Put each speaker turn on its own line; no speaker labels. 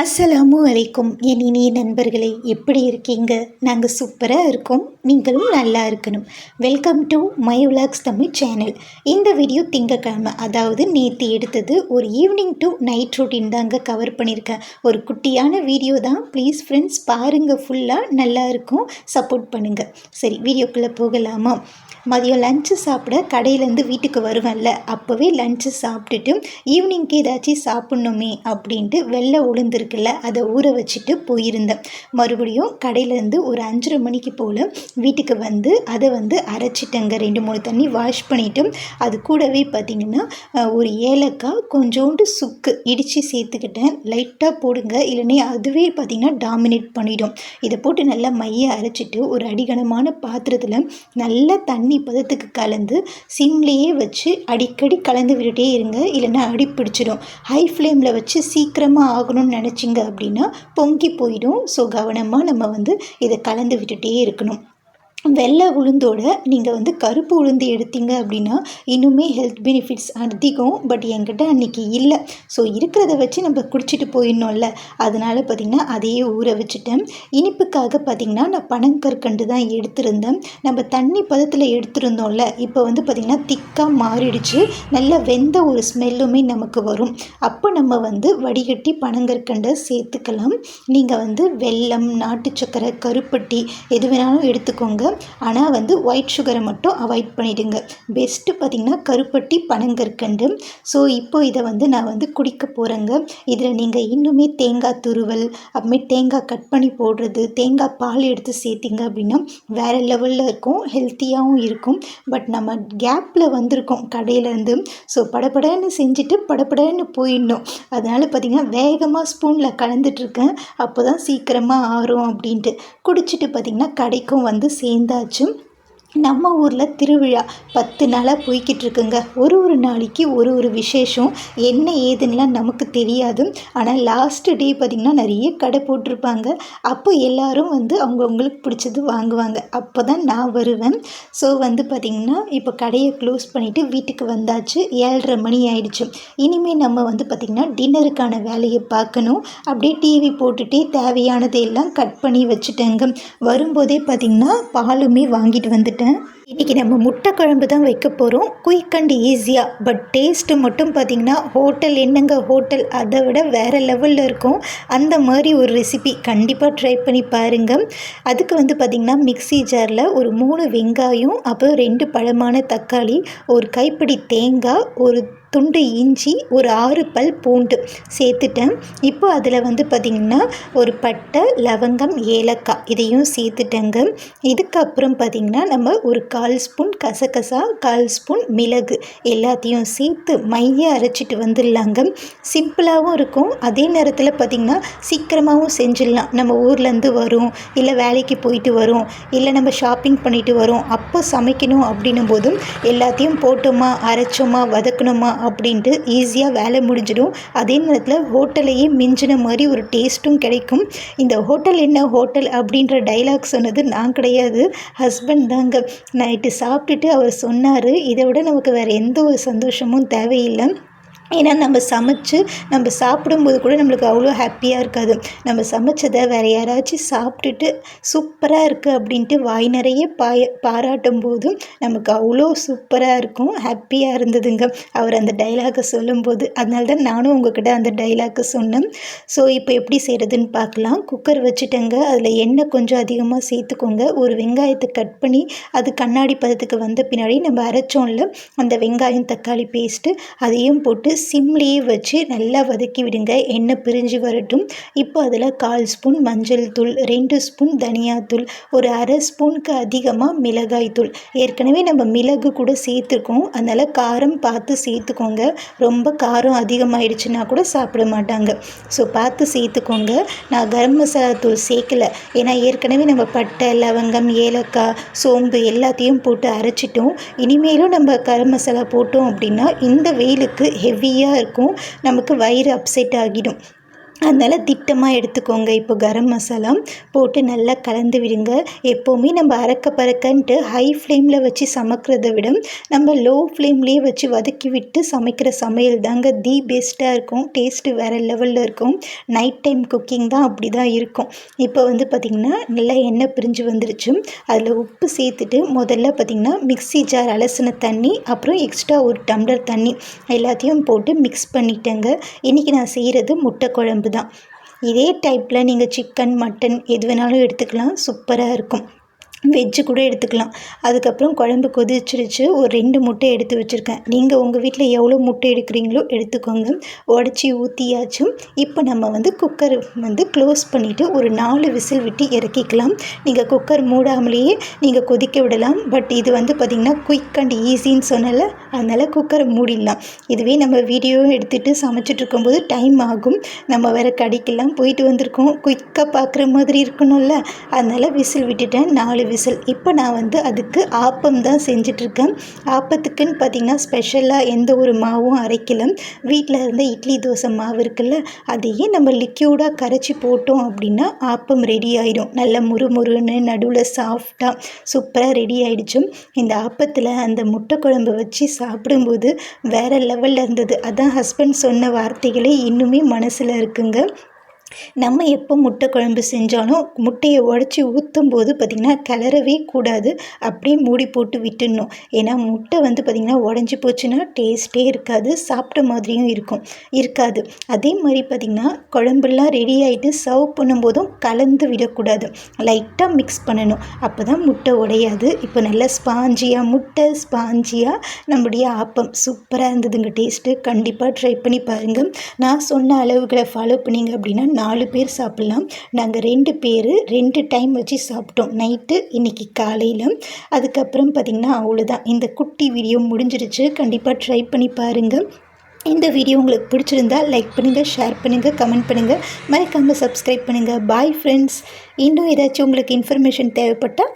அஸ்ஸலாமு அலைக்கும் என் இனிய நண்பர்களே, எப்படி இருக்கீங்க? நாங்கள் சூப்பராக இருக்கோம். நீங்களும் நல்லா இருக்கணும். Welcome to my vlogs Tamil channel. இந்த வீடியோ திங்கக்கிழமை, அதாவது நேற்று எடுத்தது. ஒரு ஈவினிங் டு நைட் ரொட்டீன் தாங்க கவர் பண்ணியிருக்கேன். ஒரு குட்டியான வீடியோ தான். ப்ளீஸ் ஃப்ரெண்ட்ஸ் பாருங்கள், ஃபுல்லாக நல்லா இருக்கும். சப்போர்ட் பண்ணுங்கள். சரி, வீடியோக்குள்ளே போகலாமா? மதியம் லஞ்சு சாப்பிட கடையிலேருந்து வீட்டுக்கு வருவேன்ல, அப்போவே லஞ்சு சாப்பிட்டுட்டு ஈவினிங்க்கு ஏதாச்சும் சாப்பிட்ணுமே அப்படின்ட்டு வெள்ளை உளுந்துருக்குல்ல, அதை ஊற வச்சுட்டு போயிருந்தேன். மறுபடியும் கடையிலேருந்து ஒரு 5:30 மணிக்கு போல் வீட்டுக்கு வந்து அதை அரைச்சிட்டேங்க. 2-3 தண்ணி வாஷ் பண்ணிவிட்டு அது கூடவே பார்த்திங்கன்னா ஒரு ஏலக்காய், கொஞ்சோண்டு சுக்கு இடித்து சேர்த்துக்கிட்டேன். லைட்டாக போடுங்க, இல்லைன்னா அதுவே பார்த்திங்கன்னா டாமினேட் பண்ணிடும். இதை போட்டு நல்லா மைய அரைச்சிட்டு ஒரு அடிகனமான பாத்திரத்தில் நல்லா தண்ணி பதத்துக்கு கலந்து சிம்லேயே வச்சு அடிக்கடி கலந்து விட்டுட்டே இருங்க, இல்லைன்னா அடி பிடிச்சிடும். ஹை ஃப்ளேமில் வச்சு சீக்கிரமாக ஆகணும்னு நினச்சிங்க அப்படின்னா பொங்கி போயிடும். ஸோ கவனமாக நம்ம இதை கலந்து விட்டுட்டே இருக்கணும். வெள்ளை உளுந்தோட நீங்கள் கருப்பு உளுந்து எடுத்தீங்க அப்படின்னா இன்னுமே ஹெல்த் பெனிஃபிட்ஸ் அதிகம். பட் என்கிட்ட அன்றைக்கி இல்லை. ஸோ இருக்கிறத வச்சு நம்ம குடிச்சிட்டு போயிடணும்ல, அதனால் பார்த்திங்கன்னா அதையே ஊற வச்சுட்டேன். இனிப்புக்காக பார்த்திங்கன்னா நான் பனங்கற்கண்டு தான் எடுத்திருந்தேன். நம்ம தண்ணி பதத்தில் எடுத்திருந்தோம்ல, இப்போ பார்த்திங்கன்னா திக்காக மாறிடுச்சு. நல்லா வெந்த ஒரு ஸ்மெல்லுமே நமக்கு வரும். அப்போ நம்ம வடிகட்டி பனங்கற்கண்டை சேர்த்துக்கலாம். நீங்கள் வெல்லம், நாட்டு சக்கரை, கருப்பட்டி எது வேணாலும் எடுத்துக்கோங்க. ஆனால் ஒயிட் சுகரை மட்டும் அவாய்ட் பண்ணிவிடுங்க. பெஸ்ட்டு பார்த்திங்கன்னா கருப்பட்டி, பனங்கற்கண்டு. ஸோ இப்போ இதை நான் குடிக்க போகிறேங்க. இதில் நீங்கள் இன்னுமே தேங்காய் துருவல், அப்புறமே தேங்காய் கட் பண்ணி போடுறது, தேங்காய் பால் எடுத்து சேர்த்திங்க அப்படின்னா வேறு லெவலில் இருக்கும், ஹெல்த்தியாகவும் இருக்கும். பட் நம்ம கேப்பில் வந்திருக்கோம் கடையிலேருந்து. ஸோ படப்படன்னு செஞ்சுட்டு படப்படன்னு போயிடணும். அதனால் பார்த்திங்கன்னா வேகமாக ஸ்பூனில் கலந்துட்டுருக்கேன். அப்போ தான் சீக்கிரமாக ஆறும் அப்படின்ட்டு. குடிச்சிட்டு பார்த்திங்கன்னா கடைக்கும் சேர்ந்தாச்சு. நம்ம ஊரில் திருவிழா 10 நாளாக போய்கிட்டு இருக்குங்க. ஒரு நாளைக்கு ஒரு விசேஷம். என்ன ஏதுன்னெலாம் நமக்கு தெரியாது. ஆனால் லாஸ்ட்டு டே பார்த்திங்கன்னா நிறைய கடை போட்டிருப்பாங்க. அப்போ எல்லோரும் அவங்கவுங்களுக்கு பிடிச்சது வாங்குவாங்க. அப்போ தான் நான் வருவேன். ஸோ பார்த்திங்கன்னா இப்போ கடையை க்ளோஸ் பண்ணிவிட்டு வீட்டுக்கு வந்தாச்சு. 7:30 மணி ஆயிடுச்சு. இனிமேல் நம்ம பார்த்திங்கன்னா டின்னருக்கான வேலையை பார்க்கணும். அப்படியே டிவி போட்டுகிட்டே தேவையானதை எல்லாம் கட் பண்ணி வச்சுட்டேங்க. வரும்போதே பார்த்திங்கன்னா பாலுமே வாங்கிட்டு வந்துட்டேன். இன்றைக்கி நம்ம முட்டை குழம்பு தான் வைக்க போகிறோம். குயிக் அண்ட் ஈஸியாக. பட் டேஸ்ட்டு மட்டும் பார்த்திங்கன்னா ஹோட்டல் என்னங்க ஹோட்டல், அதை விட வேறு லெவலில் இருக்கும். அந்த மாதிரி ஒரு ரெசிபி கண்டிப்பாக ட்ரை பண்ணி பாருங்கள். அதுக்கு பார்த்திங்கன்னா மிக்ஸி ஜாரில் ஒரு 3 வெங்காயம், அப்புறம் 2 பழமான தக்காளி, ஒரு கைப்பிடி தேங்காய், ஒரு துண்டு இஞ்சி, ஒரு 6 பல் பூண்டு சேர்த்துட்டேன். இப்போ அதில் பார்த்திங்கன்னா ஒரு பட்டை, லவங்கம், ஏலக்காய் இதையும் சேர்த்துட்டேங்க. இதுக்கப்புறம் பார்த்திங்கன்னா நம்ம ஒரு 1/4 ஸ்பூன் கசகசா, 1/4 ஸ்பூன் மிளகு எல்லாத்தையும் சேர்த்து மைய அரைச்சிட்டு வந்துடலாங்க. சிம்பிளாகவும் இருக்கும், அதே நேரத்தில் பார்த்திங்கன்னா சீக்கிரமாகவும் செஞ்சிடலாம். நம்ம ஊர்லேருந்து வரோம், இல்லை வேலைக்கு போயிட்டு வரோம், இல்லை நம்ம ஷாப்பிங் பண்ணிட்டு வரோம், அப்போ சமைக்கணும் அப்படின்னும் போதும் எல்லாத்தையும் போட்டோமா, அரைச்சோமா, வதக்கணுமா அப்படின்ட்டு ஈஸியாக வேலை முடிஞ்சிடும். அதே நேரத்தில் ஹோட்டலையே மிஞ்சின மாதிரி ஒரு டேஸ்ட்டும் கிடைக்கும். இந்த ஹோட்டல் என்ன ஹோட்டல் அப்படின்ற டைலாக் சொன்னது நான் கிடையாது, ஹஸ்பண்ட் தாங்க. நைட்டு சாப்பிட்டுட்டு அவர் சொன்னார், இதை விட நமக்கு வேறு எந்த ஒரு சந்தோஷமும் தேவையில்லை. ஏன்னா நம்ம சமைச்சு நம்ம சாப்பிடும்போது கூட நம்மளுக்கு அவ்வளோ ஹாப்பியாக இருக்காது. நம்ம சமைச்சதை வேறு யாராச்சும் சாப்பிட்டுட்டு சூப்பராக இருக்குது அப்படின்ட்டு வாய் நிறைய பாராட்டும் போது நமக்கு அவ்வளோ சூப்பராக இருக்கும். ஹாப்பியாக இருந்ததுங்க அவர் அந்த டைலாகை சொல்லும்போது. அதனால தான் நானும் உங்கள்கிட்ட அந்த டைலாக்கை சொன்னேன். ஸோ இப்போ எப்படி செய்கிறதுன்னு பார்க்கலாம். குக்கர் வச்சுட்டேங்க. அதில் எண்ணெய் கொஞ்சம் அதிகமாக சேர்த்துக்கோங்க. ஒரு வெங்காயத்தை கட் பண்ணி அது கண்ணாடி பதத்துக்கு வந்த பின்னாடி நம்ம அரைச்சோம்ல அந்த வெங்காயம் தக்காளி பேஸ்ட்டு அதையும் போட்டு சிம்லேயே வச்சு நல்லா வதக்கி விடுங்க. எண்ணெய் பிரிஞ்சு வரட்டும். இப்போ அதில் 1/4 ஸ்பூன் மஞ்சள் தூள், 2 ஸ்பூன் தனியாத்தூள், ஒரு 1/2 ஸ்பூனுக்கு அதிகமாக மிளகாய் தூள். ஏற்கனவே நம்ம மிளகு கூட சேர்த்துருக்கோம், அதனால் காரம் பார்த்து சேர்த்துக்கோங்க. ரொம்ப காரம் அதிகமாகிடுச்சுன்னா கூட சாப்பிட மாட்டாங்க. ஸோ பார்த்து சேர்த்துக்கோங்க. நான் கரம் மசாலா தூள் சேர்க்கலை, ஏன்னா ஏற்கனவே நம்ம பட்டை, லவங்கம், ஏலக்காய், சோம்பு எல்லாத்தையும் போட்டு அரைச்சிட்டோம். இனிமேலும் நம்ம கரம் மசாலா போட்டோம் அப்படின்னா இந்த வெயிலுக்கு ஹெவியாக இருக்கும், நமக்கு வயிறு அப்செட் ஆகிடும். அதனால் திட்டமாக எடுத்துக்கோங்க. இப்போ கரம் மசாலா போட்டு நல்லா கலந்து விடுங்க. எப்போவுமே நம்ம அறக்க பறக்கன்ட்டு ஹை ஃப்ளேமில் வச்சு சமைக்கிறத விட நம்ம லோ ஃப்ளேம்லேயே வச்சு வதக்கி விட்டு சமைக்கிற சமையல் தாங்க தி பெஸ்ட்டாக இருக்கும். டேஸ்ட்டு வேறு லெவலில் இருக்கும். நைட் டைம் குக்கிங் தான் அப்படி தான் இருக்கும். இப்போ வந்து பார்த்திங்கன்னா நல்லா எண்ணெய் பிரிஞ்சு வந்துருச்சு. அதில் உப்பு சேர்த்துட்டு முதல்ல பார்த்திங்கன்னா மிக்ஸி ஜார் அலசின தண்ணி, அப்புறம் எக்ஸ்ட்ரா ஒரு டம்ளர் தண்ணி எல்லாத்தையும் போட்டு மிக்ஸ் பண்ணிட்டேங்க. இன்றைக்கி நான் செய்கிறது முட்டை குழம்பு தான். இதே டைப்பில் நீங்கள் சிக்கன், மட்டன் எது வேணாலும் எடுத்துக்கலாம். சூப்பராக இருக்கும். வெஜ்ஜு கூட எடுத்துக்கலாம். அதுக்கப்புறம் குழம்பு கொதிச்சிருச்சு. ஒரு 2 முட்டை எடுத்து வச்சுருக்கேன். நீங்கள் உங்கள் வீட்டில் எவ்வளோ முட்டை எடுக்கிறீங்களோ எடுத்துக்கோங்க. உடச்சி ஊற்றியாச்சும். இப்போ நம்ம வந்து குக்கர் வந்து க்ளோஸ் பண்ணிவிட்டு ஒரு 4 விசில் விட்டு இறக்கிக்கலாம். நீங்கள் குக்கர் மூடாமலேயே நீங்கள் கொதிக்க விடலாம். பட் இது வந்து பார்த்திங்கன்னா குயிக் அண்ட் ஈஸின்னு சொன்னல, அதனால் குக்கரை மூடிடலாம். இதுவே நம்ம வீடியோ எடுத்துகிட்டு சமைச்சிட்டு இருக்கும்போது டைம் ஆகும். நம்ம வேறு கடைக்கெல்லாம் போயிட்டு வந்திருக்கோம். குயிக்காக பார்க்குற மாதிரி இருக்கணும்ல, அதனால் விசில் விட்டுட்டேன். 4 விசில். இப்போ நான் வந்து அதுக்கு ஆப்பம் தான் செஞ்சிட்ருக்கேன். ஆப்பத்துக்குன்னு பார்த்திங்கன்னா ஸ்பெஷலாக எந்த ஒரு மாவும் அரைக்கல. வீட்டில் இருந்த இட்லி தோசை மாவு இருக்குல்ல, அதையே நம்ம லிக்யூடாக கரைச்சி போட்டோம் அப்படின்னா ஆப்பம் ரெடி ஆகிடும். நல்ல முறுமுறுன்னு நடுவில் சாஃப்டாக சூப்பராக ரெடி ஆகிடுச்சு. இந்த ஆப்பத்தில் அந்த முட்டை குழம்பு வச்சு சாப்பிடும்போது வேறு லெவலில் இருந்தது. அதான் ஹஸ்பண்ட் சொன்ன வார்த்தைகளே இன்னுமே மனசில் இருக்குங்க. நம்ம எப்போ முட்டை குழம்பு செஞ்சாலும் முட்டையை உடச்சி ஊற்றும் போது பார்த்திங்கன்னா கிளறவே கூடாது. அப்படியே மூடி போட்டு விட்டுடணும். ஏன்னா முட்டை வந்து பார்த்திங்கன்னா உடஞ்சி போச்சுன்னா டேஸ்ட்டே இருக்காது. சாப்பிட்ட மாதிரியும் இருக்காது. அதே மாதிரி பார்த்திங்கன்னா குழம்புலாம் ரெடி ஆகிட்டு சர்வ் பண்ணும்போதும் கலந்து விடக்கூடாது. லைட்டாக மிக்ஸ் பண்ணணும். அப்போ தான் முட்டை உடையாது. இப்போ நல்லா முட்டை ஸ்பாஞ்சியாக நம்முடைய ஆப்பம் சூப்பராக இருந்ததுங்க. டேஸ்ட்டு கண்டிப்பாக ட்ரை பண்ணி பாருங்கள். நான் சொன்ன அளவுகளை ஃபாலோ பண்ணிங்க அப்படின்னா 4 பேர் சாப்பிட்லாம். நாங்கள் 2 பேர் 2 டைம் வச்சு சாப்பிட்டோம். நைட்டு, இன்றைக்கி காலையில். அதுக்கப்புறம் பார்த்திங்கன்னா அவ்வளோதான். இந்த குட்டி வீடியோ முடிஞ்சிருச்சு. கண்டிப்பாக ட்ரை பண்ணி பாருங்கள். இந்த வீடியோ உங்களுக்கு பிடிச்சிருந்தா லைக் பண்ணுங்கள், ஷேர் பண்ணுங்கள், கமெண்ட் பண்ணுங்கள். மறக்காமல் சப்ஸ்கிரைப் பண்ணுங்கள். Bye friends. இன்னும் ஏதாச்சும் உங்களுக்கு இன்ஃபர்மேஷன் தேவைப்பட்டால்